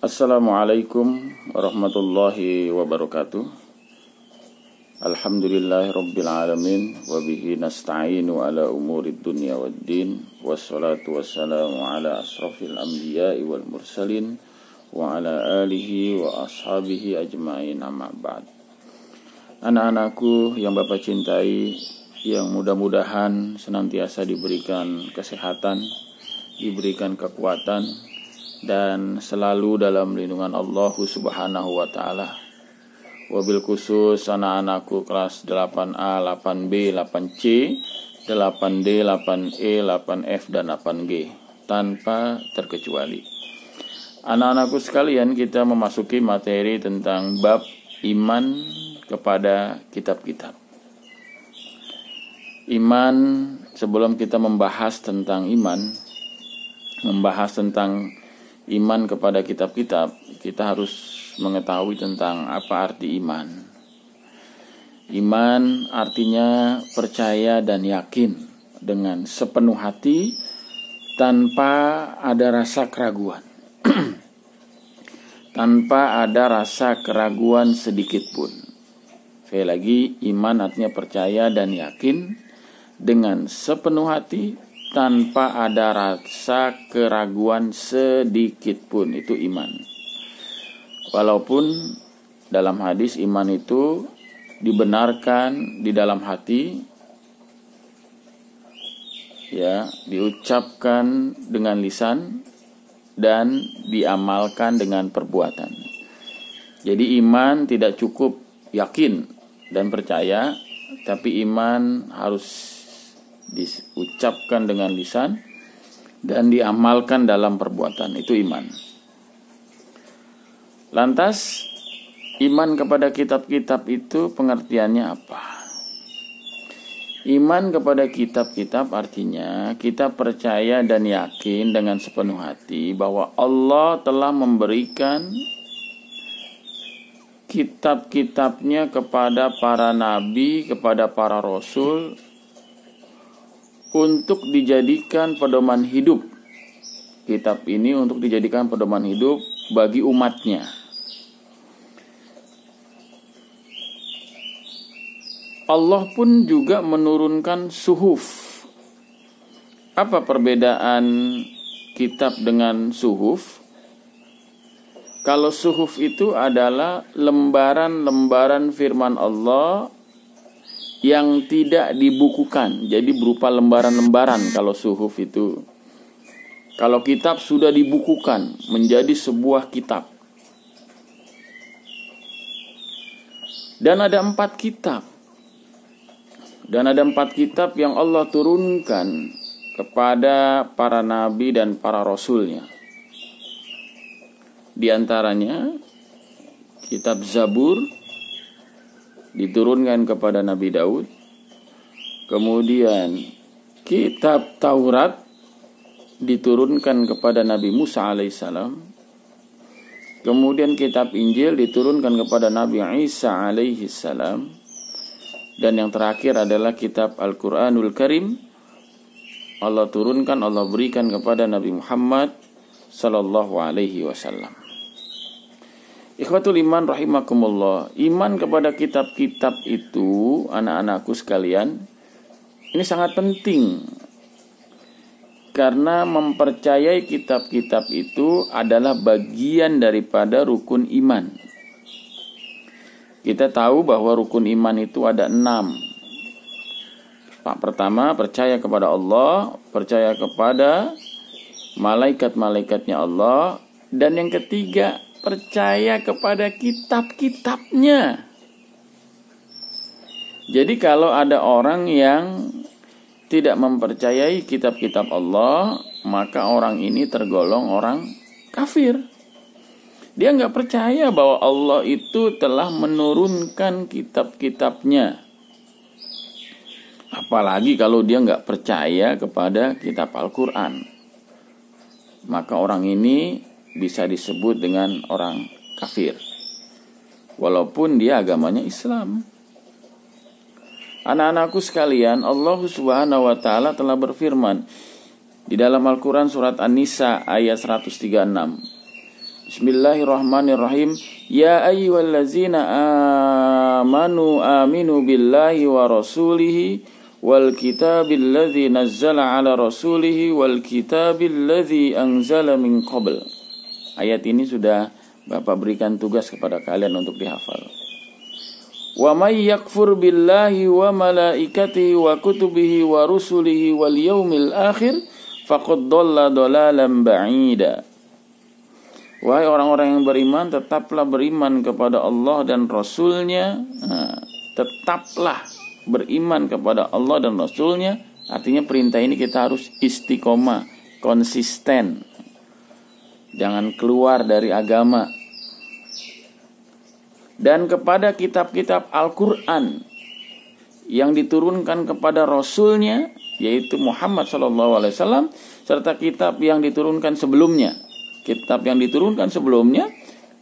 Assalamualaikum warahmatullahi wabarakatuh. Alhamdulillahirabbil alamin wa bihi nasta'inu ala umurid dunya waddin. Wassalatu wassalamu ala asrafil anbiya'i wal mursalin wa ala alihi wa ashabihi ajma'in, amma ba'd. Anak-anakku yang Bapak cintai, yang mudah-mudahan senantiasa diberikan kesehatan, diberikan kekuatan, dan selalu dalam lindungan Allah Subhanahu wa ta'ala. Wabil khusus anak-anakku kelas 8A, 8B, 8C, 8D, 8E, 8F, dan 8G tanpa terkecuali. Anak-anakku sekalian, kita memasuki materi tentang bab iman kepada kitab-kitab. Iman, sebelum kita membahas tentang iman kepada kitab-kitab, kita harus mengetahui tentang apa arti iman. Iman artinya percaya dan yakin dengan sepenuh hati tanpa ada rasa keraguan. Tanpa ada rasa keraguan sedikit pun. Sekali lagi, iman artinya percaya dan yakin dengan sepenuh hati tanpa ada rasa keraguan sedikit pun. Itu iman. Walaupun dalam hadis iman itu dibenarkan di dalam hati, ya, diucapkan dengan lisan dan diamalkan dengan perbuatan. Jadi iman tidak cukup yakin dan percaya, tapi iman harus diucapkan dengan lisan dan diamalkan dalam perbuatan. Itu iman. Lantas, iman kepada kitab-kitab itu pengertiannya apa? Iman kepada kitab-kitab artinya kita percaya dan yakin dengan sepenuh hati bahwa Allah telah memberikan kitab-kitabnya kepada para nabi, kepada para rasul, untuk dijadikan pedoman hidup. Kitab ini untuk dijadikan pedoman hidup bagi umatnya. Allah pun juga menurunkan suhuf. Apa perbedaan kitab dengan suhuf? Kalau suhuf itu adalah lembaran-lembaran firman Allah yang tidak dibukukan, jadi berupa lembaran-lembaran. Kalau suhuf itu, kalau kitab sudah dibukukan menjadi sebuah kitab. Dan ada 4 kitab. Dan ada 4 kitab yang Allah turunkan kepada para nabi dan para rasulnya. Di antaranya kitab Zabur diturunkan kepada Nabi Daud. Kemudian kitab Taurat diturunkan kepada Nabi Musa alaihissalam. Kemudian kitab Injil diturunkan kepada Nabi Isa alaihissalam. Dan yang terakhir adalah kitab Al-Quranul Karim. Allah turunkan, Allah berikan kepada Nabi Muhammad sallallahu alaihi wasallam. Ikhwatul iman rahimakumullah. Iman kepada kitab-kitab itu, anak-anakku sekalian, ini sangat penting. Karena mempercayai kitab-kitab itu adalah bagian daripada rukun iman. Kita tahu bahwa rukun iman itu ada 6. Pertama, percaya kepada Allah, percaya kepada malaikat-malaikatnya Allah, dan yang ketiga, percaya kepada kitab-kitabnya. Jadi kalau ada orang yang tidak mempercayai kitab-kitab Allah, maka orang ini tergolong orang kafir. Dia nggak percaya bahwa Allah itu telah menurunkan kitab-kitabnya. Apalagi kalau dia nggak percaya kepada kitab Al-Quran. Maka orang ini bisa disebut dengan orang kafir, walaupun dia agamanya Islam. Anak-anakku sekalian, Allah Subhanahu wa ta'ala telah berfirman di dalam Al-Quran surat An-Nisa ayat 136. Bismillahirrahmanirrahim. Ya ayyuhallazina amanu aminu billahi wa rasulihi wal kitabil ladzi nazzala ala rasulihi wal kitabil ladzi anzala min qabl. Ayat ini sudah Bapak berikan tugas kepada kalian untuk dihafal. Wa may yakfur billahi wa malaikatihi wa kutubihi wa rusulihi wal yaumil akhir faqad dhalla dhalalan ba'ida. Wahai orang-orang yang beriman, tetaplah beriman kepada Allah dan Rasul-Nya. Tetaplah beriman kepada Allah dan Rasul-Nya. Artinya perintah ini kita harus istiqomah, konsisten. Jangan keluar dari agama. Dan kepada kitab-kitab Al-Quran yang diturunkan kepada Rasul-Nya, yaitu Muhammad SAW, serta kitab yang diturunkan sebelumnya. Kitab yang diturunkan sebelumnya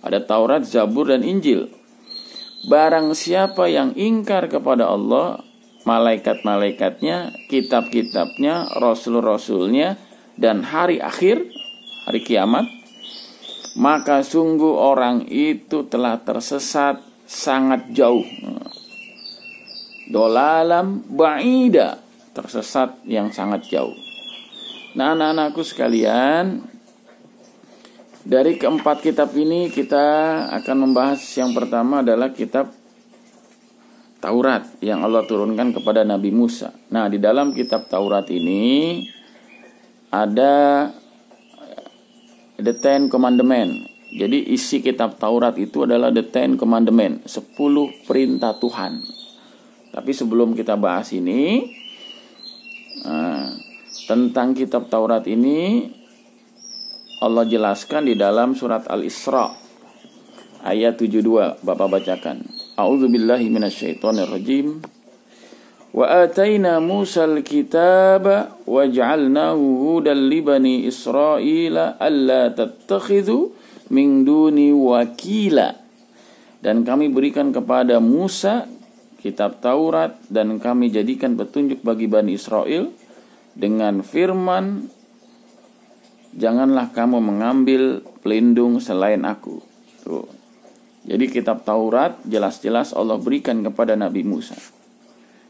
ada Taurat, Zabur, dan Injil. Barang siapa yang ingkar kepada Allah, malaikat-malaikatnya, kitab-kitabnya, rasul-rasulnya, dan hari akhir, hari kiamat, maka sungguh orang itu telah tersesat sangat jauh. Dolalam ba'ida, tersesat yang sangat jauh. Nah, anak-anakku sekalian, dari keempat kitab ini kita akan membahas yang pertama adalah kitab Taurat yang Allah turunkan kepada Nabi Musa. Nah, di dalam kitab Taurat ini ada The Ten Commandment. Jadi isi kitab Taurat itu adalah The Ten Commandment, 10 perintah Tuhan. Tapi sebelum kita bahas ini tentang kitab Taurat ini, Allah jelaskan di dalam surat Al-Isra ayat 72. Bapak bacakan. A'udzubillahi minasyaitonirrajim. Wa ataina Musal kitaba wa ja'alnahu hudan li bani Israila alla tattakhidhu min duni wakila. Dan kami berikan kepada Musa kitab Taurat dan kami jadikan petunjuk bagi Bani Israel dengan firman, janganlah kamu mengambil pelindung selain aku. Tuh. Jadi kitab Taurat jelas-jelas Allah berikan kepada Nabi Musa.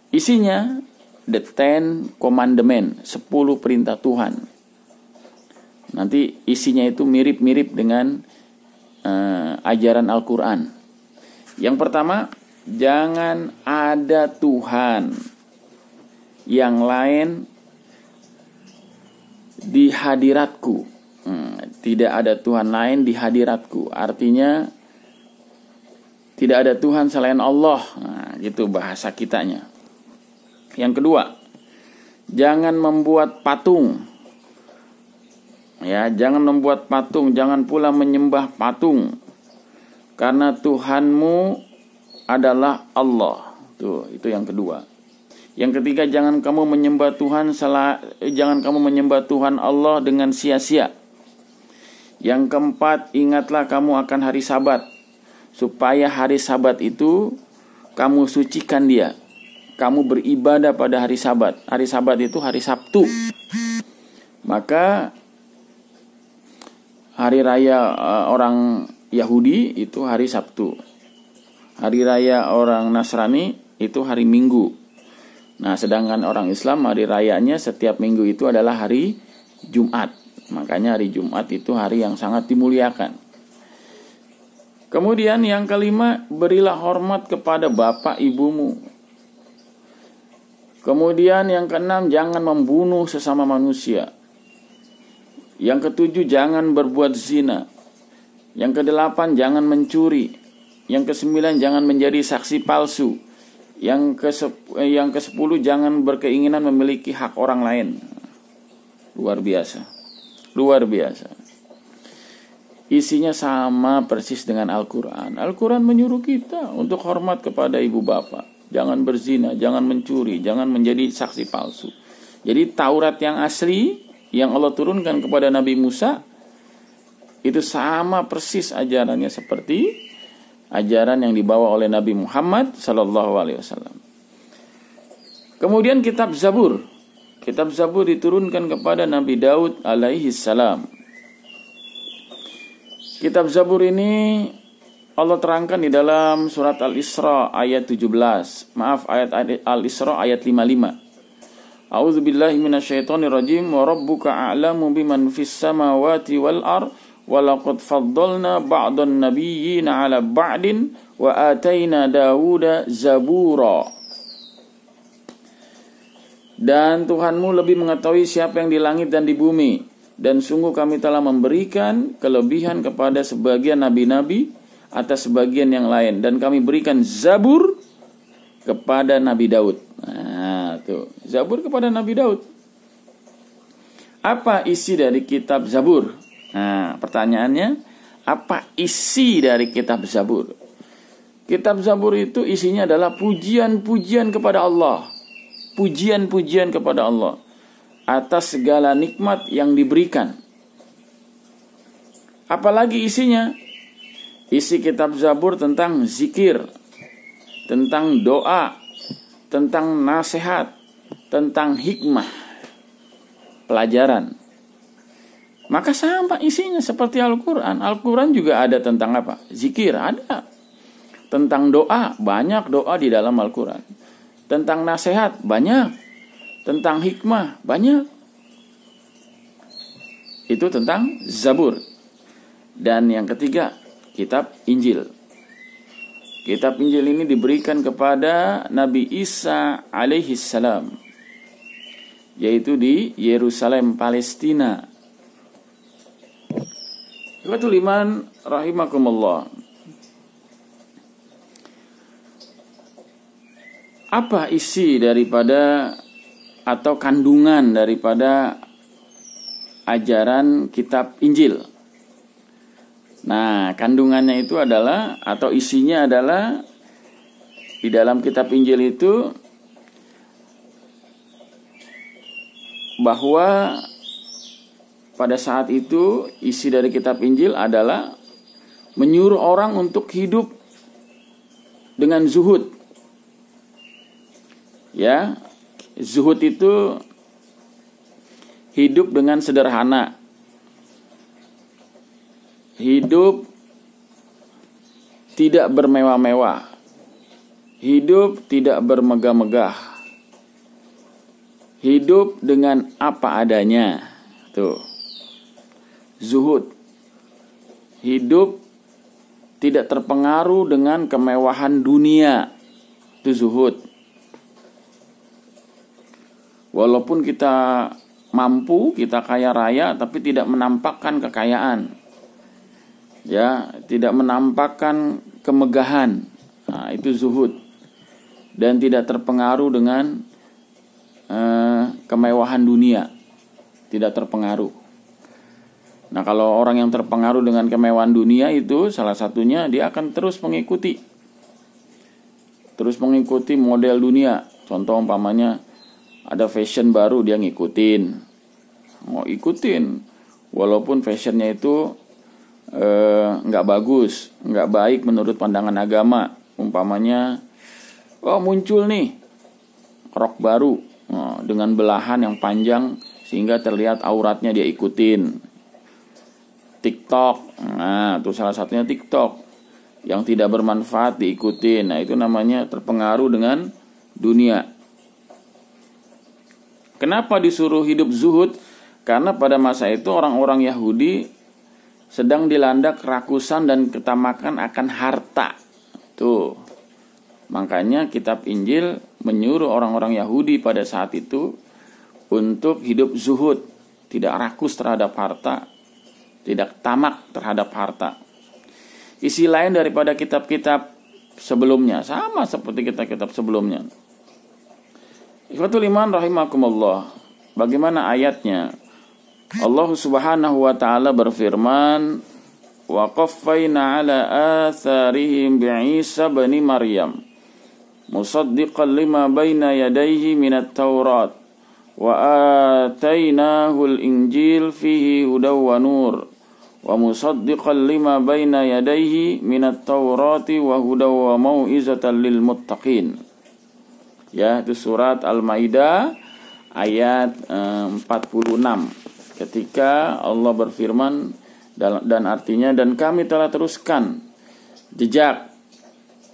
Isinya The Ten Commandment, 10 perintah Tuhan. Nanti isinya itu mirip-mirip dengan ajaran Al-Quran. Yang pertama, jangan ada Tuhan yang lain di hadiratku. Tidak ada Tuhan lain di hadiratku. Artinya tidak ada Tuhan selain Allah. Nah, gitu bahasa kitanya. Yang kedua, jangan membuat patung. Ya, jangan membuat patung, jangan pula menyembah patung. Karena Tuhanmu adalah Allah. Tuh, itu yang kedua. Yang ketiga, jangan kamu menyembah Tuhan Allah dengan sia-sia. Yang keempat, ingatlah kamu akan hari Sabat, supaya hari Sabat itu kamu sucikan dia. Kamu beribadah pada hari Sabat. Hari Sabat itu hari Sabtu. Maka hari raya orang Yahudi itu hari Sabtu. Hari raya orang Nasrani itu hari Minggu. Nah, sedangkan orang Islam hari rayanya setiap minggu itu adalah hari Jumat. Makanya hari Jumat itu hari yang sangat dimuliakan. Kemudian yang kelima, berilah hormat kepada bapak ibumu. Kemudian yang keenam, jangan membunuh sesama manusia. Yang ketujuh, jangan berbuat zina. Yang kedelapan, jangan mencuri. Yang kesembilan, jangan menjadi saksi palsu. Yang ke-10, jangan berkeinginan memiliki hak orang lain. Luar biasa. Luar biasa. Isinya sama persis dengan Al-Quran. Al-Quran menyuruh kita untuk hormat kepada ibu bapak. Jangan berzina, jangan mencuri, jangan menjadi saksi palsu. Jadi Taurat yang asli yang Allah turunkan kepada Nabi Musa itu sama persis ajarannya seperti ajaran yang dibawa oleh Nabi Muhammad SAW. Kemudian kitab Zabur. Kitab Zabur diturunkan kepada Nabi Daud alaihi salam. Kitab Zabur ini Allah terangkan di dalam surat Al-Isra ayat 17. Maaf, ayat Al-Isra ayat 55. A'udzubillahi minasyaitonirrajim. Wa rabbuka a'lamu biman fis samawati wal ard wa laqad faddalna ba'dan nabiyyina 'ala ba'din wa ataina Dawuda zabura. Dan Tuhanmu lebih mengetahui siapa yang di langit dan di bumi, dan sungguh kami telah memberikan kelebihan kepada sebagian nabi-nabi atas sebagian yang lain, dan kami berikan Zabur kepada Nabi Daud. Nah, tuh, Zabur kepada Nabi Daud. Apa isi dari kitab Zabur? Nah, pertanyaannya, apa isi dari kitab Zabur? Kitab Zabur itu isinya adalah pujian-pujian kepada Allah. Pujian-pujian kepada Allah atas segala nikmat yang diberikan. Apalagi isinya? Isi kitab Zabur tentang zikir, tentang doa, tentang nasihat, tentang hikmah, pelajaran. Maka sama isinya seperti Al-Quran. Al-Quran juga ada tentang apa? Zikir, ada. Tentang doa, banyak doa di dalam Al-Quran. Tentang nasihat, banyak. Tentang hikmah, banyak. Itu tentang Zabur. Dan yang ketiga, kitab Injil. Kitab Injil ini diberikan kepada Nabi Isa alaihi salam, yaitu di Yerusalem, Palestina. Ikhwatul iman rahimakumullah. Apa isi daripada atau kandungan daripada ajaran kitab Injil? Nah, kandungannya itu adalah, atau isinya adalah, di dalam kitab Injil itu bahwa pada saat itu isi dari kitab Injil adalah menyuruh orang untuk hidup dengan zuhud. Ya, zuhud itu hidup dengan sederhana. Hidup tidak bermewah-mewah. Hidup tidak bermegah-megah. Hidup dengan apa adanya. Tuh. Zuhud. Hidup tidak terpengaruh dengan kemewahan dunia. Itu zuhud. Walaupun kita mampu, kita kaya raya, tapi tidak menampakkan kekayaan. Ya, tidak menampakkan kemegahan. Nah, itu zuhud. Dan tidak terpengaruh dengan kemewahan dunia. Tidak terpengaruh. Nah, kalau orang yang terpengaruh dengan kemewahan dunia itu salah satunya dia akan terus mengikuti. Terus mengikuti model dunia. Contoh umpamanya ada fashion baru, dia ngikutin. Mau ikutin walaupun fashionnya itu nggak bagus, nggak baik menurut pandangan agama. Umpamanya, muncul nih rok baru dengan belahan yang panjang sehingga terlihat auratnya, dia ikutin. TikTok, nah itu salah satunya TikTok yang tidak bermanfaat diikutin. Nah itu namanya terpengaruh dengan dunia. Kenapa disuruh hidup zuhud? Karena pada masa itu orang-orang Yahudi sedang dilanda kerakusan dan ketamakan akan harta. Tuh. Makanya kitab Injil menyuruh orang-orang Yahudi pada saat itu untuk hidup zuhud, tidak rakus terhadap harta, tidak tamak terhadap harta. Isi lain daripada kitab-kitab sebelumnya sama seperti kitab-kitab sebelumnya. Ikhwatul iman rahimakumullah. Bagaimana ayatnya? Allah Subhanahu wa taala berfirman, "Wa qaffayna 'ala atharihim bi'Isa bin Maryam musaddiqan lima baina yadayhi minat Taurat wa atainahu al-Injil fihi hudaw wa nur wa musaddiqan lima baina yadayhi minat Taurati wa hudaw wa mau'izatan lil muttaqin." Ya, itu surat Al-Maidah ayat 46. Ketika Allah berfirman, Dan artinya, dan kami telah teruskan jejak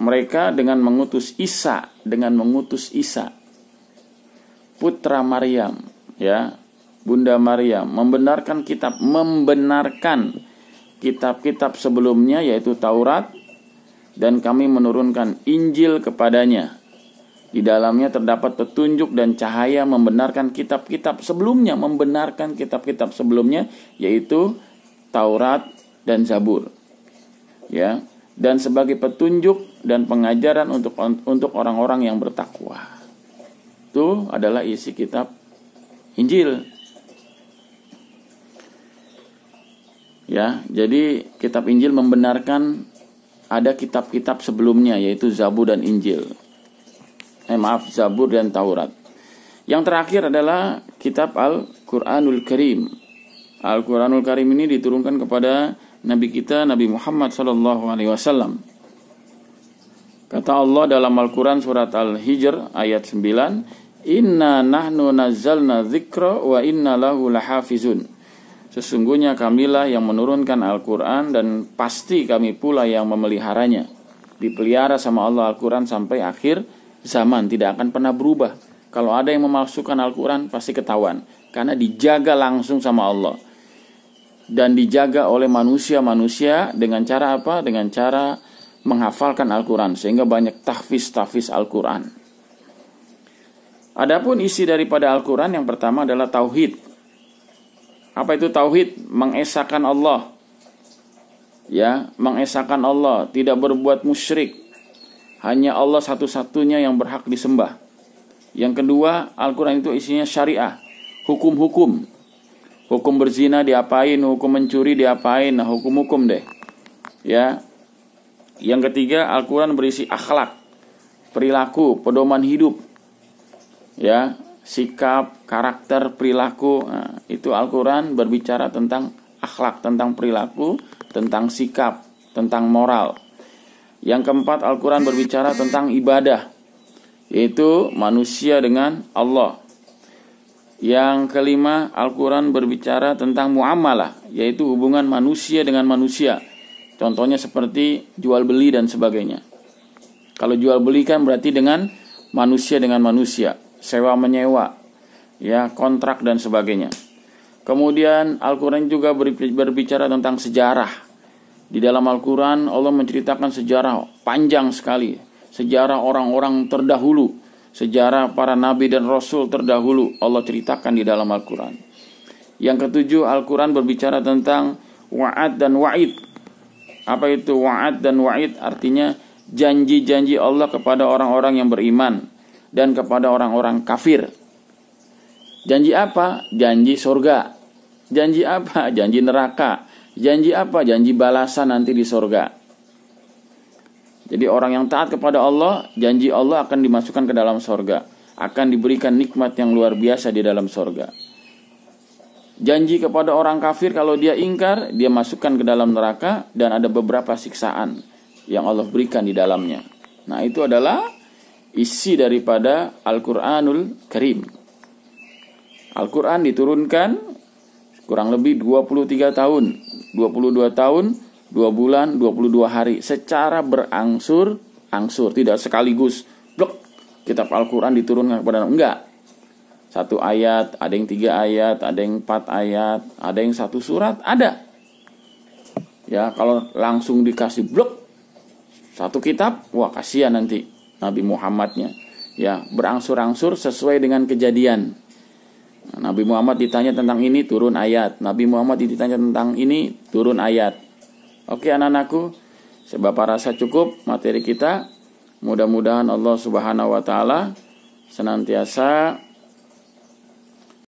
mereka dengan mengutus Isa, putra Maryam, ya, Bunda Maryam, membenarkan kitab-kitab sebelumnya, yaitu Taurat, dan kami menurunkan Injil kepadanya. Di dalamnya terdapat petunjuk dan cahaya membenarkan kitab-kitab sebelumnya, yaitu Taurat dan Zabur. Ya, dan sebagai petunjuk dan pengajaran untuk orang-orang yang bertakwa. Itu adalah isi kitab Injil. Ya, jadi kitab Injil membenarkan ada kitab-kitab sebelumnya, yaitu Zabur dan Injil. Zabur dan Taurat. Yang terakhir adalah kitab Al-Quranul Karim. Al-Quranul Karim ini diturunkan kepada Nabi kita, Nabi Muhammad SAW. Kata Allah dalam Al-Quran surat Al-Hijr ayat 9, Inna nahnu nazzalna dzikra wa inna lahu lahafizun. Sesungguhnya kamilah yang menurunkan Al-Quran dan pasti kami pula yang memeliharanya. Dipelihara sama Allah Al-Quran sampai akhir zaman, tidak akan pernah berubah. Kalau ada yang memalsukan Al-Quran pasti ketahuan, karena dijaga langsung sama Allah. Dan dijaga oleh manusia-manusia dengan cara apa? Dengan cara menghafalkan Al-Quran, sehingga banyak tahfiz Al-Quran. Adapun isi daripada Al-Quran yang pertama adalah tauhid. Apa itu tauhid? Mengesahkan Allah. Ya, mengesahkan Allah, tidak berbuat musyrik. Hanya Allah satu-satunya yang berhak disembah. Yang kedua, Al-Quran itu isinya syariah, hukum-hukum. Hukum berzina diapain, hukum mencuri diapain, nah hukum-hukum deh. Ya. Yang ketiga, Al-Quran berisi akhlak, perilaku, pedoman hidup. Ya, sikap, karakter, perilaku. Nah, itu Al-Quran berbicara tentang akhlak, tentang perilaku, tentang sikap, tentang moral. Yang keempat, Al-Quran berbicara tentang ibadah, yaitu manusia dengan Allah. Yang kelima, Al-Quran berbicara tentang muamalah, yaitu hubungan manusia dengan manusia. Contohnya seperti jual beli dan sebagainya. Kalau jual beli kan berarti dengan manusia, sewa menyewa, ya, kontrak dan sebagainya. Kemudian Al-Quran juga berbicara tentang sejarah. Di dalam Al-Quran Allah menceritakan sejarah panjang sekali, sejarah orang-orang terdahulu, sejarah para nabi dan rasul terdahulu Allah ceritakan di dalam Al-Quran. Yang ketujuh, Al-Quran berbicara tentang wa'ad dan wa'id. Apa itu wa'ad dan wa'id? Artinya janji-janji Allah kepada orang-orang yang beriman dan kepada orang-orang kafir. Janji apa? Janji surga. Janji apa? Janji neraka. Janji apa? Janji balasan nanti di surga. Jadi orang yang taat kepada Allah, janji Allah akan dimasukkan ke dalam surga, akan diberikan nikmat yang luar biasa di dalam surga. Janji kepada orang kafir, kalau dia ingkar, dia masukkan ke dalam neraka, dan ada beberapa siksaan yang Allah berikan di dalamnya. Nah, itu adalah isi daripada Al-Quranul Karim. Al-Quran diturunkan kurang lebih 23 tahun, 22 tahun, 2 bulan, 22 hari, secara berangsur-angsur, tidak sekaligus blok kitab Al-Quran diturunkan kepada, enggak. 1 ayat, ada yang 3 ayat, ada yang 4 ayat, ada yang 1 surat, ada. Ya, kalau langsung dikasih blok 1 kitab, wah kasihan nanti Nabi Muhammadnya. Ya, berangsur-angsur sesuai dengan kejadian. Nabi Muhammad ditanya tentang ini, turun ayat. Nabi Muhammad ditanya tentang ini, turun ayat. Oke anak-anakku, sebab rasa cukup materi kita. Mudah-mudahan Allah Subhanahu wa taala senantiasa